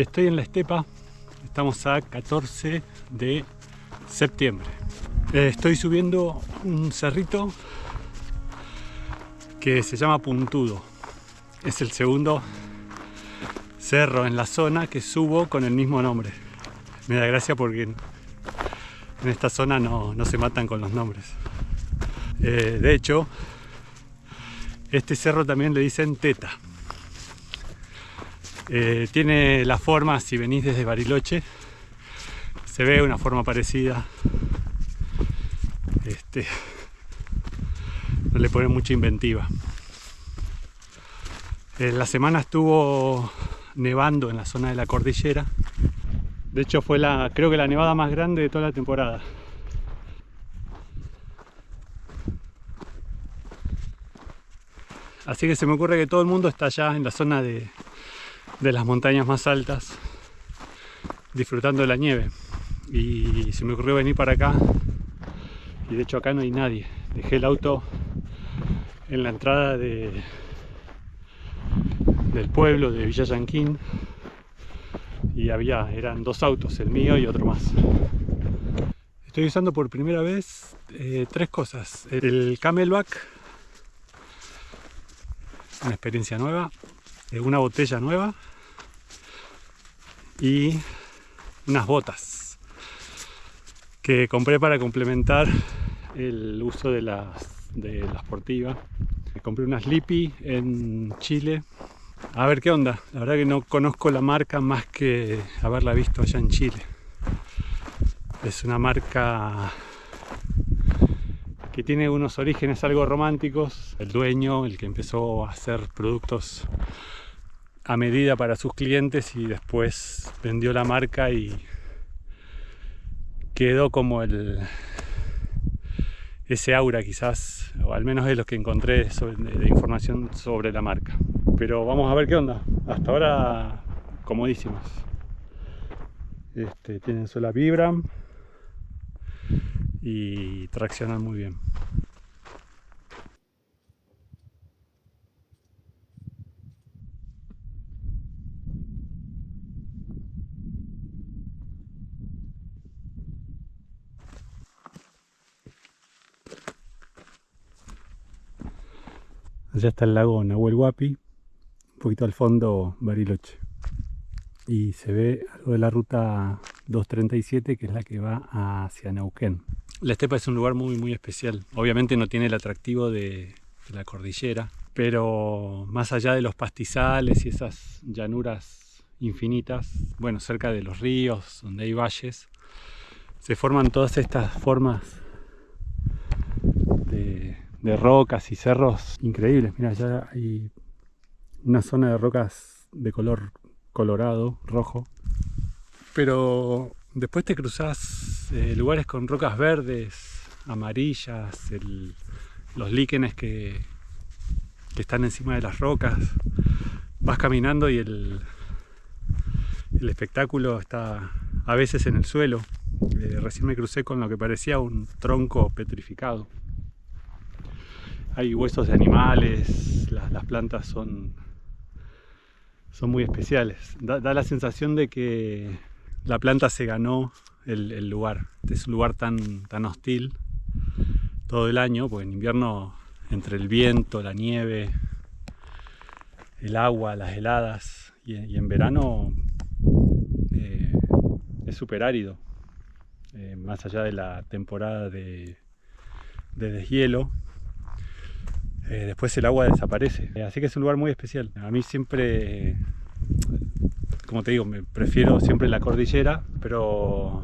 Estoy en la estepa, estamos a 14 de septiembre. Estoy subiendo un cerrito que se llama Puntudo. Es el segundo cerro en la zona que subo con el mismo nombre. Me da gracia porque en esta zona no se matan con los nombres. De hecho, este cerro también le dicen Teta. Tiene la forma, si venís desde Bariloche, se ve una forma parecida. No le ponen mucha inventiva. La semana estuvo nevando en la zona de la cordillera. De hecho fue creo que la nevada más grande de toda la temporada. Así que se me ocurre que todo el mundo está allá en la zona de las montañas más altas, disfrutando de la nieve. Y se me ocurrió venir para acá. Y de hecho acá no hay nadie. Dejé el auto en la entrada del pueblo de Villa Llanquín. Y eran dos autos, el mío y otro más. Estoy usando por primera vez tres cosas. El Camelback, una experiencia nueva, una botella nueva y unas botas que compré para complementar el uso de la sportiva. Compré unas Lippy en Chile. A ver qué onda. La verdad que no conozco la marca más que haberla visto allá en Chile. Es una marca que tiene unos orígenes algo románticos. El dueño, el que empezó a hacer productos a medida para sus clientes y después vendió la marca y quedó como ese aura quizás, o al menos es lo que encontré de información sobre la marca. Pero vamos a ver qué onda. Hasta ahora comodísimos. Tienen sola Vibram y traccionan muy bien. Allá está el lago Nahuel Huapi, un poquito al fondo Bariloche. Y se ve algo de la ruta 237, que es la que va hacia Neuquén. La estepa es un lugar muy muy especial. Obviamente no tiene el atractivo de la cordillera, pero más allá de los pastizales y esas llanuras infinitas, bueno, cerca de los ríos, donde hay valles, se forman todas estas formas de rocas y cerros increíbles. Mira, allá hay una zona de rocas de color colorado, rojo, pero después te cruzas lugares con rocas verdes, amarillas, los líquenes que están encima de las rocas. Vas caminando y el espectáculo está a veces en el suelo. Recién me crucé con lo que parecía un tronco petrificado. Hay huesos de animales, las plantas son muy especiales. Da la sensación de que la planta se ganó el lugar. Es un lugar tan hostil todo el año, porque en invierno, entre el viento, la nieve, el agua, las heladas, y en verano es súper árido. Más allá de la temporada de deshielo, después el agua desaparece. Así que es un lugar muy especial. A mí siempre, como te digo, me prefiero siempre la cordillera, pero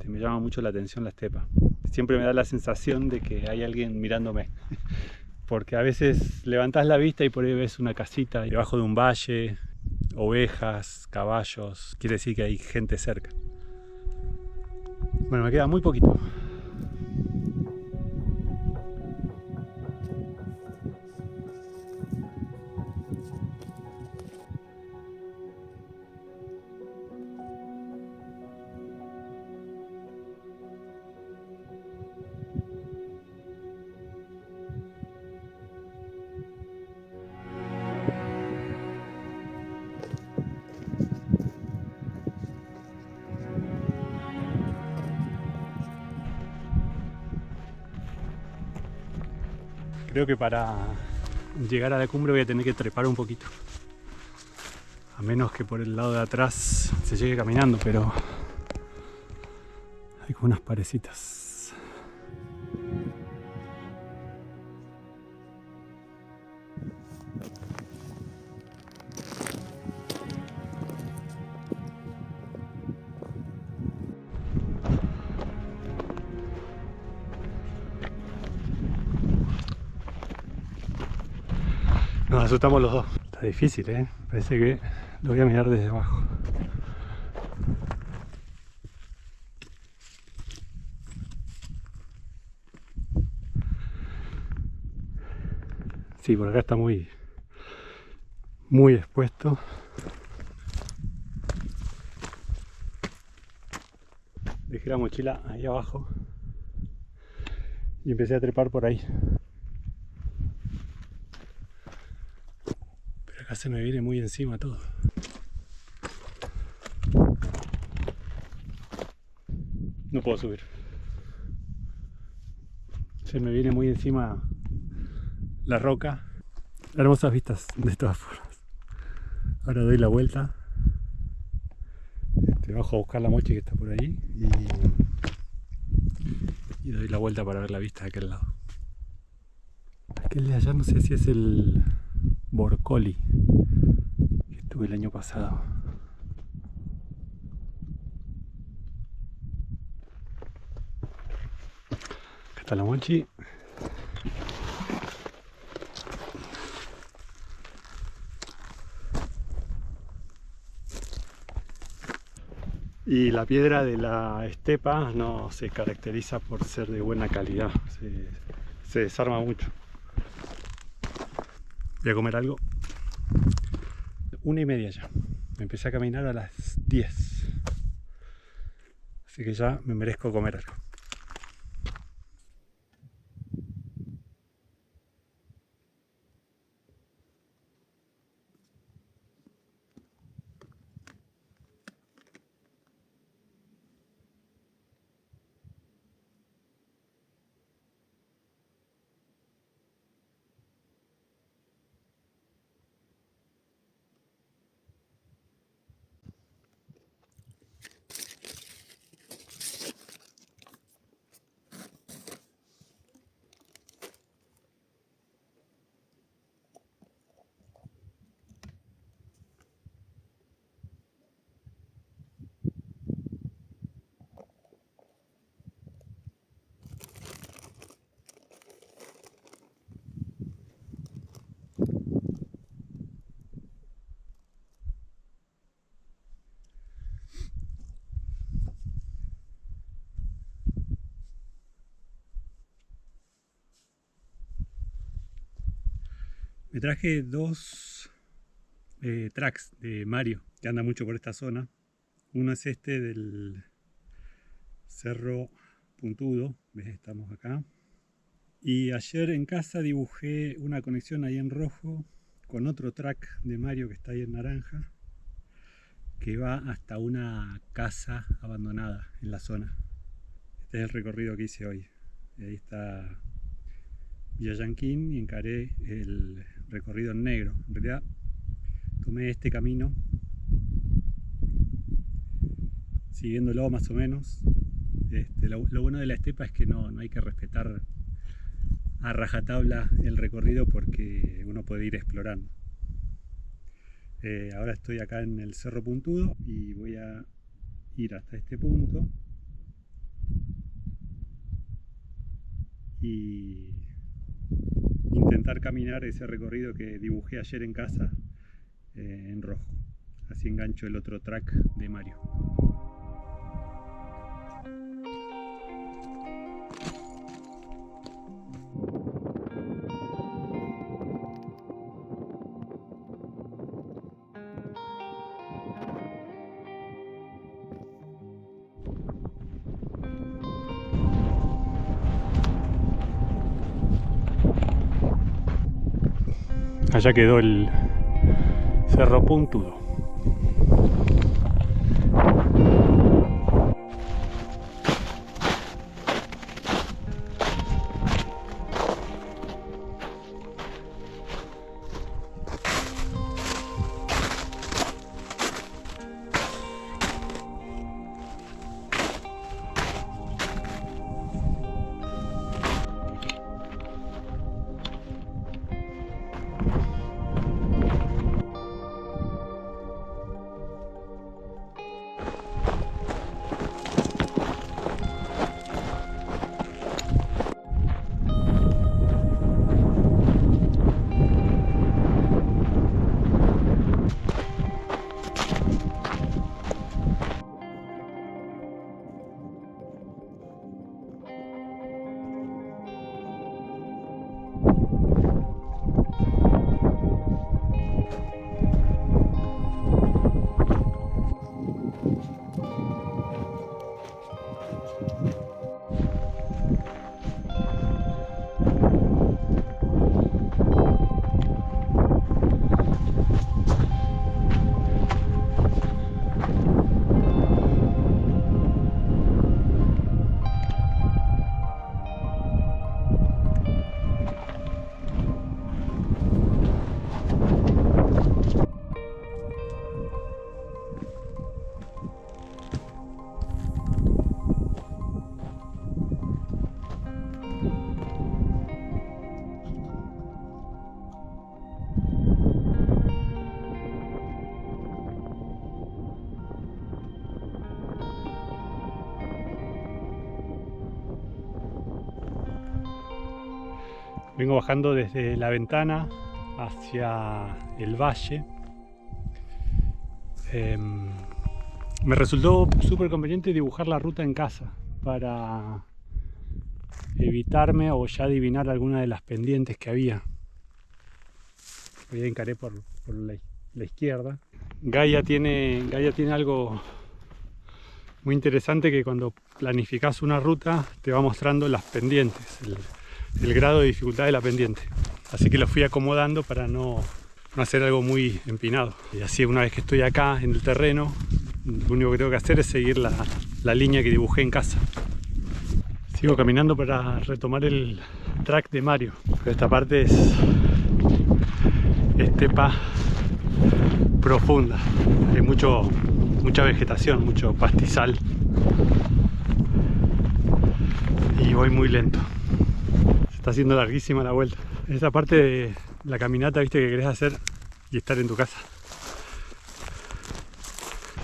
me llama mucho la atención la estepa. Siempre me da la sensación de que hay alguien mirándome. Porque a veces levantás la vista y por ahí ves una casita debajo de un valle, ovejas, caballos. Quiere decir que hay gente cerca. Bueno, me queda muy poquito. Creo que para llegar a la cumbre voy a tener que trepar un poquito. A menos que por el lado de atrás se llegue caminando, pero hay como unas parecitas. Nos asustamos los dos. Está difícil, ¿eh? Parece que lo voy a mirar desde abajo. Sí, por acá está muy expuesto. Dejé la mochila ahí abajo y empecé a trepar por ahí. Pero acá se me viene muy encima todo. No puedo subir. Se me viene muy encima la roca. Hermosas vistas de todas formas. Ahora doy la vuelta. Bajo a buscar la mochi que está por ahí y doy la vuelta para ver la vista de aquel lado. Aquel de allá no sé si es el Borcoli que estuve el año pasado. Acá está la mochi. Y la piedra de la estepa no se caracteriza por ser de buena calidad, se desarma mucho. Voy a comer algo. 1:30 ya. Empecé a caminar a las 10. Así que ya me merezco comer algo. Me traje dos tracks de Mario que anda mucho por esta zona. Uno es este del Cerro Puntudo, ¿ves? Estamos acá. Y ayer en casa dibujé una conexión ahí en rojo con otro track de Mario que está ahí en naranja, que va hasta una casa abandonada en la zona. Este es el recorrido que hice hoy. Ahí está Villa Llanquín y encaré el recorrido en negro. En realidad tomé este camino siguiéndolo más o menos. Lo bueno de la estepa es que no hay que respetar a rajatabla el recorrido porque uno puede ir explorando. Ahora estoy acá en el Cerro Puntudo y voy a ir hasta este punto y intentar caminar ese recorrido que dibujé ayer en casa en rojo. Así engancho el otro track de Mario. Allá quedó el Cerro Puntudo. Vengo bajando desde la ventana hacia el valle. Me resultó súper conveniente dibujar la ruta en casa para evitarme o ya adivinar alguna de las pendientes que había. Hoy encaré por la izquierda. Gaia tiene algo muy interesante, que cuando planificas una ruta te va mostrando las pendientes, el grado de dificultad de la pendiente. Así que lo fui acomodando para no hacer algo muy empinado. Y así, una vez que estoy acá en el terreno, lo único que tengo que hacer es seguir la línea que dibujé en casa. Sigo caminando para retomar el track de Mario. Pero esta parte es estepa profunda. Hay mucha vegetación, mucho pastizal. Y voy muy lento. Se está haciendo larguísima la vuelta. Esta parte de la caminata, viste, que querés hacer y estar en tu casa.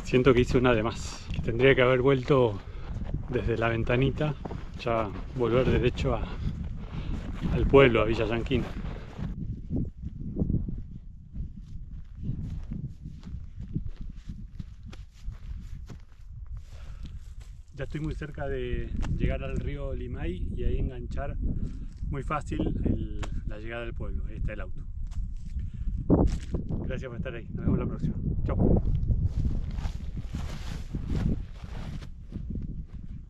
Siento que hice una de más. Tendría que haber vuelto desde la ventanita, ya volver derecho al pueblo, a Villa Llanquín. Ya estoy muy cerca de llegar al río Limay y ahí enganchar muy fácil la llegada del pueblo. Ahí está el auto. Gracias por estar ahí. Nos vemos la próxima. Chao.